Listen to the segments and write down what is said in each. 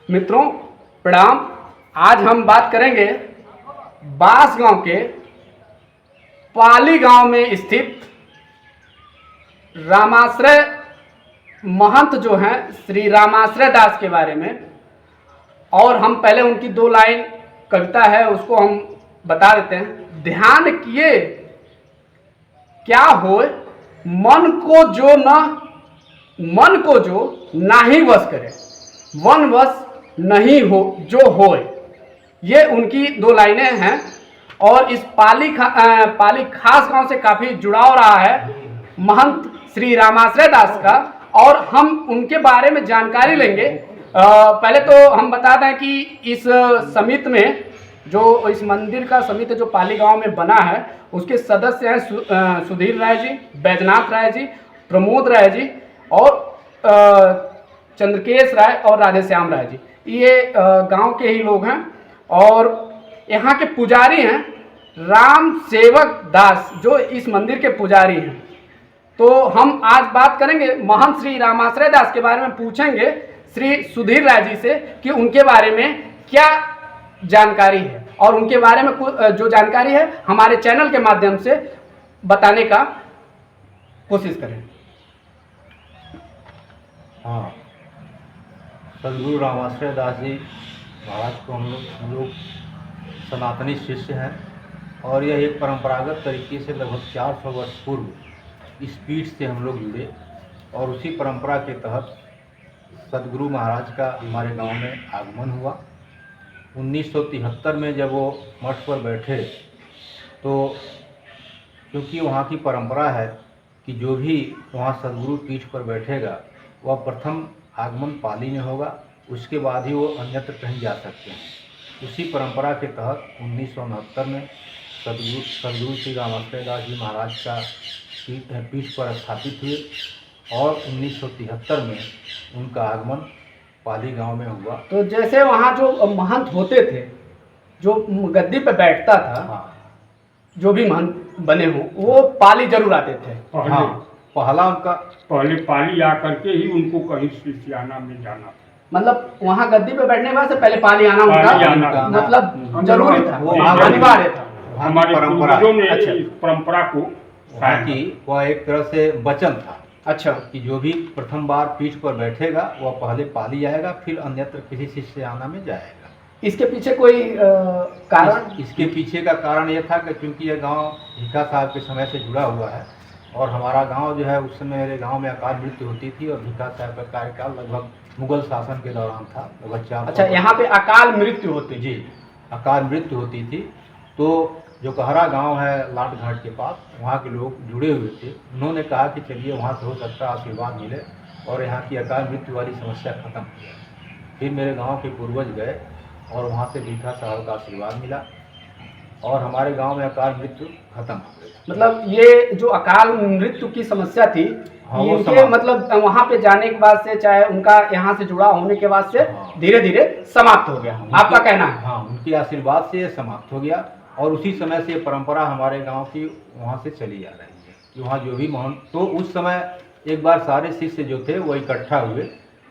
मित्रों प्रणाम। आज हम बात करेंगे बांस गांव के पाली गांव में स्थित रामाश्रय महंत जो हैं श्री रामाश्रय दास के बारे में। और हम पहले उनकी 2 लाइन कविता है उसको हम बता देते हैं। ध्यान किए क्या होए मन को जो नाही वश करे, वन वश नहीं हो जो होए। ये उनकी 2 लाइनें हैं। और इस पाली खास गांव से काफ़ी जुड़ाव रहा है महंत श्री रामाश्रय दास का, और हम उनके बारे में जानकारी लेंगे। पहले तो हम बता दें कि इस समिति में जो इस मंदिर का समिति जो पाली गांव में बना है उसके सदस्य हैं सुधीर राय जी, बैजनाथ राय जी, प्रमोद राय जी और चंद्रकेश राय और राधेश्याम राय जी। ये गांव के ही लोग हैं। और यहाँ के पुजारी हैं राम सेवक दास, जो इस मंदिर के पुजारी हैं। तो हम आज बात करेंगे महंत श्री रामाश्रय दास के बारे में, पूछेंगे श्री सुधीर राय जी से कि उनके बारे में क्या जानकारी है, और उनके बारे में जो जानकारी है हमारे चैनल के माध्यम से बताने का कोशिश करें। हाँ, सदगुरु रामाश्रय दास जी महाराज को हम लोग सनातनी शिष्य हैं, और यह एक परंपरागत तरीके से लगभग 400 वर्ष पूर्व इस पीठ से हम लोग जुड़े, और उसी परंपरा के तहत सदगुरु महाराज का हमारे गांव में आगमन हुआ। 1973 में जब वो मठ पर बैठे तो क्योंकि वहाँ की परंपरा है कि जो भी वहाँ सदगुरु पीठ पर बैठेगा वह प्रथम आगमन पाली में होगा, उसके बाद ही वो अन्यत्र कहीं जा सकते हैं। उसी परंपरा के तहत 1969 में सदगुरु श्री रामाश्रय दास जी महाराज का पीठ पर स्थापित हुए, और 1973 में उनका आगमन पाली गांव में हुआ। तो जैसे वहाँ जो महंत होते थे, जो गद्दी पे बैठता था, हाँ, जो भी महंत बने हो वो पाली जरूर आते थे। हाँ, पहले पाली आकर के ही उनको कहीं शिष्याना में जाना था। मतलब वहाँ गद्दी पे बैठने के बाद से पहले पाली आना उनका मतलब जरूरी था, वो अनिवार्य था। हमारे पूर्वजों ने इस परंपरा को कि वह एक तरह से वचन था। अच्छा, कि जो भी प्रथम बार पीठ पर बैठेगा वह पहले पाली आएगा, फिर अन्यत्र किसी शिष्याना में जाएगा। इसके पीछे कोई कारण? इसके पीछे का कारण यह था कि क्योंकि यह गांव भिका साहब के समय से जुड़ा हुआ है, और हमारा गांव जो है उस समय मेरे गांव में अकाल मृत्यु होती थी, और भिका साहब का कार्यकाल लगभग मुगल शासन के दौरान था, लगभग 4। अच्छा, यहाँ पे अकाल मृत्यु होती? जी, अकाल मृत्यु होती थी। तो जो कहरा गांव है लाट घाट के पास, वहाँ के लोग जुड़े हुए थे। उन्होंने कहा कि चलिए वहाँ से हो सकता है आशीर्वाद मिले और यहाँ की अकाल मृत्यु वाली समस्या खत्म हो जाए। फिर मेरे गांव के पूर्वज गए और वहाँ से भिखा साहब का आशीर्वाद मिला, और हमारे गांव में अकाल मृत्यु खत्म हो गई। मतलब ये जो अकाल मृत्यु की समस्या थी, हाँ, इनके मतलब वहाँ पे जाने के बाद से, चाहे उनका यहाँ से जुड़ा होने के बाद से धीरे धीरे समाप्त हो गया, आपका कहना है? हाँ, उनके आशीर्वाद से ये समाप्त हो गया, और उसी समय से ये परंपरा हमारे गांव की वहाँ से चली आ रही है कि वहाँ जो भी महंत, तो उस समय एक बार सारे शिष्य जो थे वो इकट्ठा हुए,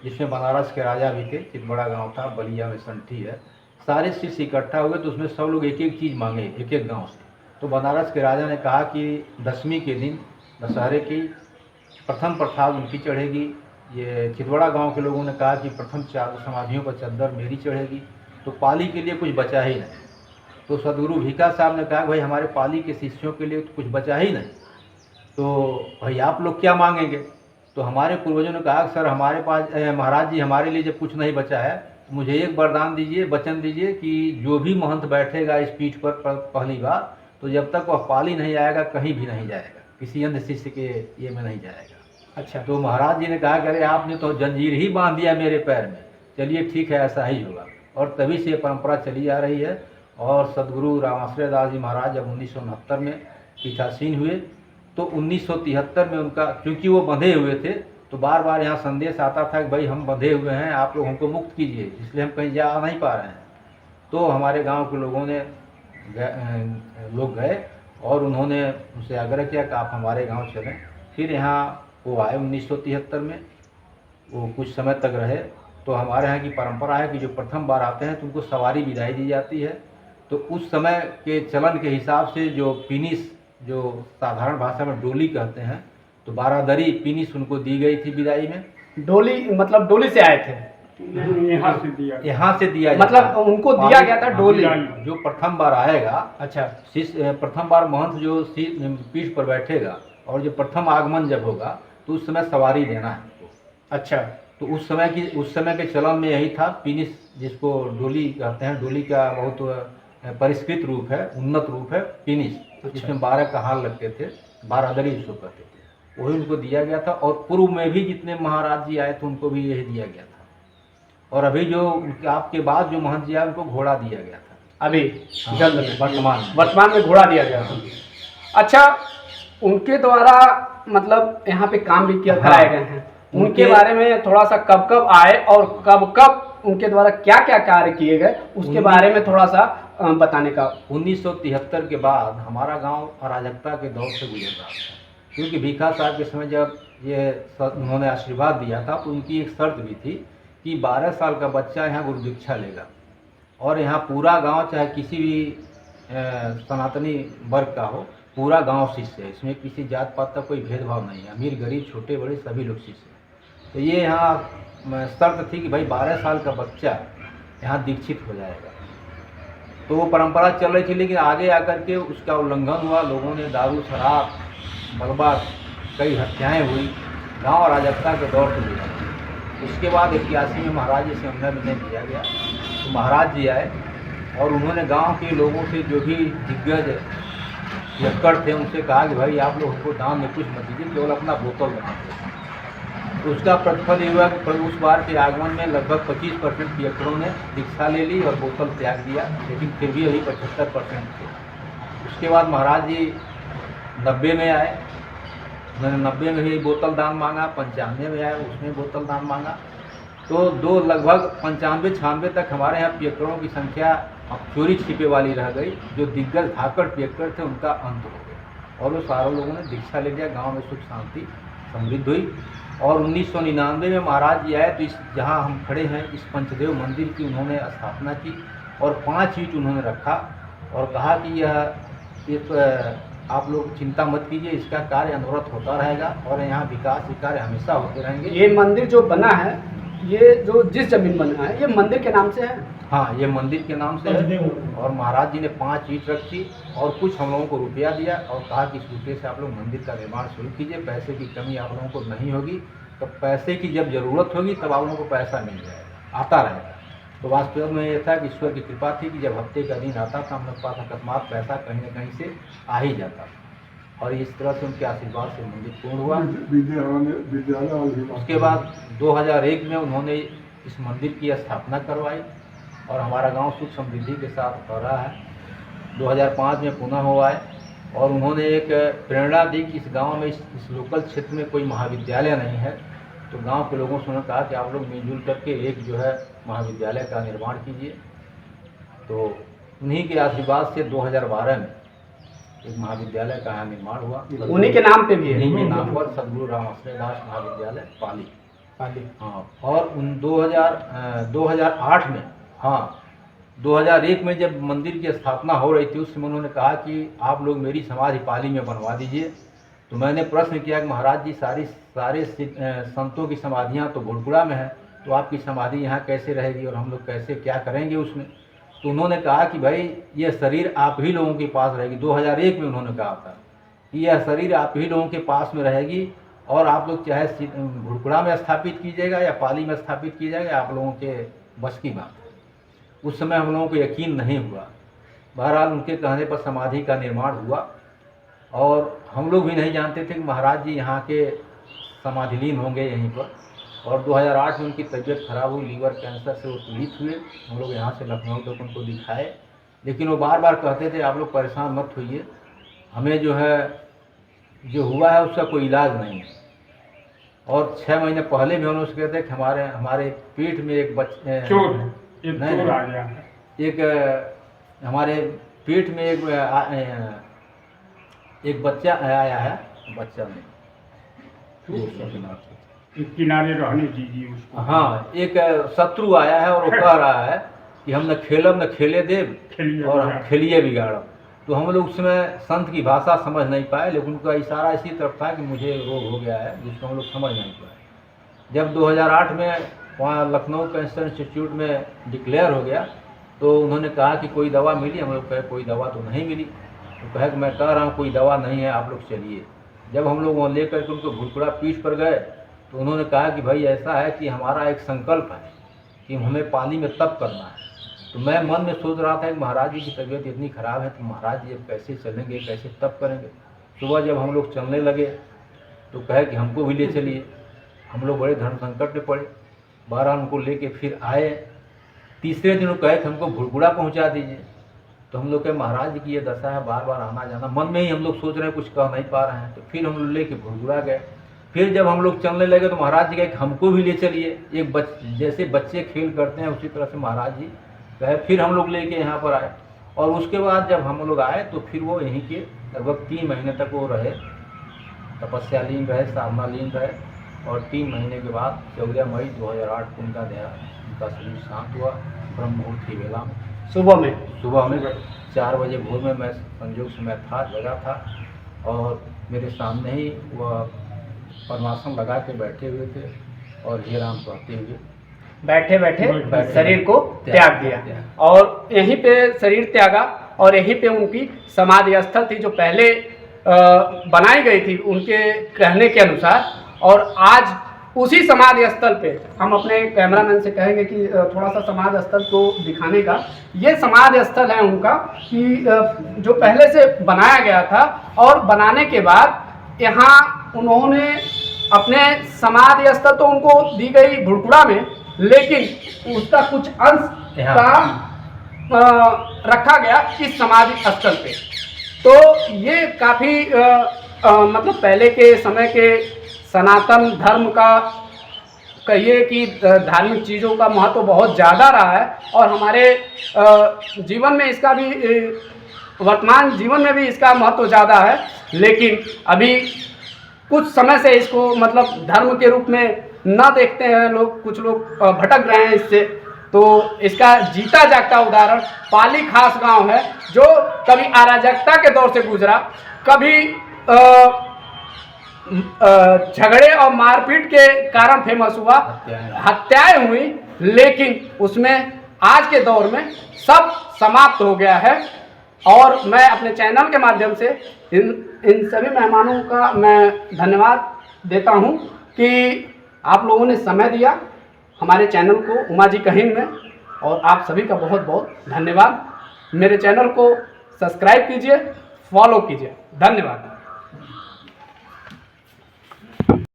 जिसमें बनारस के राजा भी थे, चितबड़ा गांव था, बलिया में संठी है। सारे शिष्य इकट्ठा हुए तो उसमें सब लोग एक एक चीज़ मांगे, एक एक गांव से। तो बनारस के राजा ने कहा कि 10वीं के दिन दशहरे की प्रथम प्रसाद उनकी चढ़ेगी। ये चितबड़ा गांव के लोगों ने कहा कि प्रथम 4 समाधियों पर चद्दर मेरी चढ़ेगी। तो पाली के लिए कुछ बचा ही नहीं। तो सदगुरु भिका साहब ने कहा भाई हमारे पाली के शिष्यों के लिए तो कुछ बचा ही नहीं, तो भाई आप लोग क्या मांगेंगे? तो हमारे पूर्वजों ने कहा सर हमारे पास महाराज जी हमारे लिए जब कुछ नहीं बचा है, मुझे एक वरदान दीजिए, वचन दीजिए कि जो भी महंत बैठेगा इस पीठ पर पहली बार, तो जब तक वह पाली नहीं आएगा कहीं भी नहीं जाएगा, किसी अन्य शिष्य के ये में नहीं जाएगा। अच्छा, तो महाराज जी ने कहा कि अरे आपने तो जंजीर ही बांध दिया मेरे पैर में, चलिए ठीक है ऐसा ही होगा। और तभी से ये परंपरा चली आ रही है। और सदगुरु रामाश्रय दास जी महाराज जब 1969 में पीठासीन हुए, तो 1973 में उनका, क्योंकि वो बंधे हुए थे, तो बार बार यहाँ संदेश आता था कि भाई हम बंधे हुए हैं, आप लोग हमको मुक्त कीजिए, इसलिए हम कहीं जा नहीं पा रहे हैं। तो हमारे गांव के लोगों ने लोग गए और उन्होंने उनसे आग्रह किया कि आप हमारे गांव चलें। फिर यहाँ वो आए 1973 में, वो कुछ समय तक रहे तो हमारे यहाँ की परंपरा है कि जो प्रथम बार आते हैं तो उनको सवारी विदाई दी जाती है। तो उस समय के चलन के हिसाब से जो पिनिस, जो साधारण भाषा में डोली कहते हैं, तो बारादरी पिनिस उनको दी गई थी विदाई में। डोली मतलब डोली से आए थे, यहाँ से दिया यहाँ से दिया जाता मतलब है। उनको दिया गया था डोली। जो प्रथम बार आएगा, अच्छा, प्रथम बार महंत जो पीठ पर बैठेगा और जो प्रथम आगमन जब होगा तो उस समय सवारी देना है उनको। अच्छा, तो उस समय के चलन में यही था, पिनिस जिसको डोली कहते हैं। डोली का बहुत परिष्कृत रूप है, उन्नत रूप है पिनिस, जिसमें 12 कहार लगते थे, बारादरी इसको कहते थे, वही उनको दिया गया था। और पूर्व में भी जितने महाराज जी आए थे उनको भी यही दिया गया था। और अभी जो आपके बाद जो महंत जी आए उनको घोड़ा दिया गया था अभी जल्द वर्तमान में घोड़ा दिया गया था। अच्छा, उनके द्वारा मतलब यहाँ पे काम भी किया कराए गए हैं, उनके बारे में थोड़ा सा कब कब आए और कब कब उनके द्वारा क्या क्या कार्य किए गए उसके बारे में थोड़ा सा बताने का। 1973 के बाद हमारा गांव अराजकता के दौर से गुजर रहा था, क्योंकि भीखा साहब के समय जब ये उन्होंने आशीर्वाद दिया था तो उनकी एक शर्त भी थी कि 12 साल का बच्चा यहाँ गुरु दीक्षा लेगा और यहाँ पूरा गांव चाहे किसी भी सनातनी वर्ग का हो, पूरा गांव शिष्य है, इसमें किसी जात पात का कोई भेदभाव नहीं है, अमीर गरीब छोटे बड़े सभी लोग शिष्य हैं। तो ये यहाँ शर्त थी कि भाई 12 साल का बच्चा यहाँ दीक्षित हो जाएगा। तो वो परंपरा चल रही थी, लेकिन आगे आकर के उसका उल्लंघन हुआ, लोगों ने दारू शराब मलबा कई हत्याएँ हुई, गाँव अराजकता के दौर से गुजरा। उसके बाद 81 में महाराज जी से हमने निर्णय किया गया, तो महाराज जी आए और उन्होंने गांव के लोगों से, जो भी दिग्गज यक्कड़ थे, उनसे कहा कि भाई आप लोग हमको दान में कुछ मत दीजिए, केवल अपना बोतल बनाइए। तो उसका प्रतिफल ये हुआ कि उस बार के आगमन में लगभग 25% यक्कड़ों ने दीक्षा ले ली और बोतल त्याग दिया, लेकिन फिर भी वही 75% थे। उसके बाद महाराज जी 90 में आए, मैंने 90 में ही बोतल दान मांगा, 95 में आए उसमें बोतल दान मांगा। तो लगभग 95-96 तक हमारे यहाँ पियक्कड़ों की संख्या अब चोरी छिपे वाली रह गई। जो दिग्गज धाकड़ पियक्कड़ थे उनका अंत हो गया और वो सारे लोगों ने दीक्षा ले लिया, गांव में सुख शांति समृद्ध हुई। और 1999 में महाराज जी आए तो इस जहाँ हम खड़े हैं इस पंचदेव मंदिर की उन्होंने स्थापना की और 5 ईंट उन्होंने रखा और कहा कि यह एक आप लोग चिंता मत कीजिए, इसका कार्य अनवरत होता रहेगा और यहाँ विकास के कार्य हमेशा होते रहेंगे। ये मंदिर जो बना है, ये जो जिस जमीन बना है, ये मंदिर के नाम से है? हाँ, ये मंदिर के नाम से है। और महाराज जी ने 5 ईंट रखी और कुछ हम लोगों को रुपया दिया और कहा कि इस रुपये से आप लोग मंदिर का निर्माण शुरू कीजिए, पैसे की कमी आप लोगों को नहीं होगी, तो पैसे की जब ज़रूरत होगी तब आप लोगों को पैसा मिल जाएगा, आता रहेगा। तो वास्तव में ये था कि ईश्वर की कृपा थी कि जब हफ्ते का दिन आता था हम लोग पास अकस्मात पैसा कहीं न कहीं से आ ही जाता और इस तरह से उनके आशीर्वाद से मंदिर पूर्ण हुआ। उसके बाद 2001 में उन्होंने इस मंदिर की स्थापना करवाई और हमारा गांव सुख समृद्धि के साथ हो रहा है। 2005 में पुनः हुआ है और उन्होंने एक प्रेरणा दी कि इस गांव में इस लोकल क्षेत्र में कोई महाविद्यालय नहीं है, तो गांव के लोगों से उन्होंने कहा कि आप लोग मिलजुल करके एक जो है महाविद्यालय का निर्माण कीजिए। तो उन्हीं के आशीर्वाद से 2012 में एक महाविद्यालय का यहाँ निर्माण हुआ। उन्हीं के नाम पे भी है? उन्हीं के नाम पर सदगुरु रामाश्रय दास महाविद्यालय पाली। हाँ, और 2008 में, हाँ 2001 में जब मंदिर की स्थापना हो रही थी उस समय उन्होंने कहा कि आप लोग मेरी समाधि पाली में बनवा दीजिए। तो मैंने प्रश्न किया कि महाराज जी सारे संतों की समाधियाँ तो घुड़कुड़ा में है, तो आपकी समाधि यहाँ कैसे रहेगी और हम लोग कैसे क्या करेंगे उसमें। तो उन्होंने कहा कि भाई यह शरीर आप ही लोगों के पास रहेगी। 2001 में उन्होंने कहा था कि यह शरीर आप ही लोगों के पास में रहेगी और आप लोग चाहे घुड़कुड़ा में स्थापित कीजिएगा या पाली में स्थापित कीजिएगा, आप लोगों के बस की बात है। उस समय हम लोगों को यकीन नहीं हुआ। बहरहाल उनके कहने पर समाधि का निर्माण हुआ और हम लोग भी नहीं जानते थे कि महाराज जी यहाँ के समाधिलीन होंगे यहीं पर। और 2008 में उनकी तबीयत खराब हुई, लीवर कैंसर से वो पीड़ित हुए। हम लोग यहाँ से लखनऊ तक उनको दिखाए, लेकिन वो बार बार कहते थे आप लोग परेशान मत होइए, हमें जो है जो हुआ है उसका कोई इलाज नहीं है। और 6 महीने पहले भी हम लोग कहते कि हमारे पेट में एक हमारे पेट में एक बच्चा आया है, बच्चा नहीं किनारे रहने दीजिए उसको। हाँ, एक शत्रु आया है और वो कह रहा है कि हम न खेलब न खेले देव खेलिए और हम बिगाड़। खेलिए बिगाड़ब। तो हम लोग उसमें संत की भाषा समझ नहीं पाए, लेकिन उनका इशारा इसी तरफ था कि मुझे रोग हो गया है, जिसको हम लोग समझ नहीं पाए। जब 2008 में वहाँ लखनऊ कैंसर इंस्टीट्यूट में डिक्लेयर हो गया, तो उन्होंने कहा कि कोई दवा मिली? हम लोग कहे कोई दवा तो नहीं मिली। तो कहे कि मैं कह रहा हूँ कोई दवा नहीं है, आप लोग चलिए। जब हम लोग वहाँ ले करके उनको भुड़कुड़ा पीठ पर गए, तो उन्होंने कहा कि भाई ऐसा है कि हमारा एक संकल्प है कि हमें पाली में तप करना है। तो मैं मन में सोच रहा था कि महाराज जी की तबीयत इतनी ख़राब है, तो महाराज जी अब कैसे चलेंगे, कैसे तप करेंगे। सुबह जब हम लोग चलने लगे तो कहे कि हमको भी ले चलिए। हम लोग बड़े धर्म संकट में पड़े, बहरहाल उनको लेके फिर आए। तीसरे दिन वो कहे कि हमको भुड़कुड़ा पहुंचा दीजिए। तो हम लोग कहे महाराज जी की ये दशा है, बार बार आना जाना, मन में ही हम लोग सोच रहे हैं, कुछ कह नहीं पा रहे हैं। तो फिर हम लोग लेके भुड़कुड़ा गए। फिर जब हम लोग चलने लगे तो महाराज जी कहे कि हमको भी ले चलिए। जैसे बच्चे खेल करते हैं उसी तरह से महाराज जी कहे, फिर हम लोग लेके यहाँ पर आए। और उसके बाद जब हम लोग आए तो फिर वो यहीं के लगभग 3 महीने तक वो रहे, तपस्यालीन रहे, साधनालीन रहे। और 3 महीने के बाद 14 मई 2008 को उनका उनका शरीर शांत हुआ, ब्रह्म मुहूर्त की बेला में, सुबह में। सुबह में 4 बजे भोर में। मैं संयोग से मैं था, जगह था, और मेरे सामने ही वह परमासन लगा के बैठे हुए थे और हे राम कहते हुए बैठे बैठे बैठे शरीर को त्याग दिया। त्याग। और यहीं पे शरीर त्यागा और यहीं पे उनकी समाधि स्थल थी जो पहले बनाई गई थी उनके कहने के अनुसार। और आज उसी समाधि स्थल पे हम अपने कैमरामैन से कहेंगे कि थोड़ा सा समाधि स्थल को दिखाने का। ये समाधि स्थल है उनका कि जो पहले से बनाया गया था, और बनाने के बाद यहाँ उन्होंने अपने समाधि स्थल तो उनको दी गई भुड़कुड़ा में, लेकिन उसका कुछ अंश का रखा गया इस समाधि स्थल पे। तो ये काफ़ी मतलब पहले के समय के सनातन धर्म का कहिए कि धार्मिक चीज़ों का महत्व बहुत ज़्यादा रहा है, और हमारे जीवन में इसका भी वर्तमान जीवन में भी इसका महत्व ज़्यादा है। लेकिन अभी कुछ समय से इसको मतलब धर्म के रूप में न देखते हैं लोग, कुछ लोग भटक रहे हैं इससे। तो इसका जीता जागता उदाहरण पाली खास गांव है, जो कभी अराजकता के दौर से गुजरा, कभी झगड़े और मारपीट के कारण फेमस हुआ, हत्याएं हुई, लेकिन उसमें आज के दौर में सब समाप्त हो गया है। और मैं अपने चैनल के माध्यम से इन सभी मेहमानों का मैं धन्यवाद देता हूं कि आप लोगों ने समय दिया हमारे चैनल को उमा जी कहिन में, और आप सभी का बहुत बहुत धन्यवाद। मेरे चैनल को सब्सक्राइब कीजिए, फॉलो कीजिए। धन्यवाद।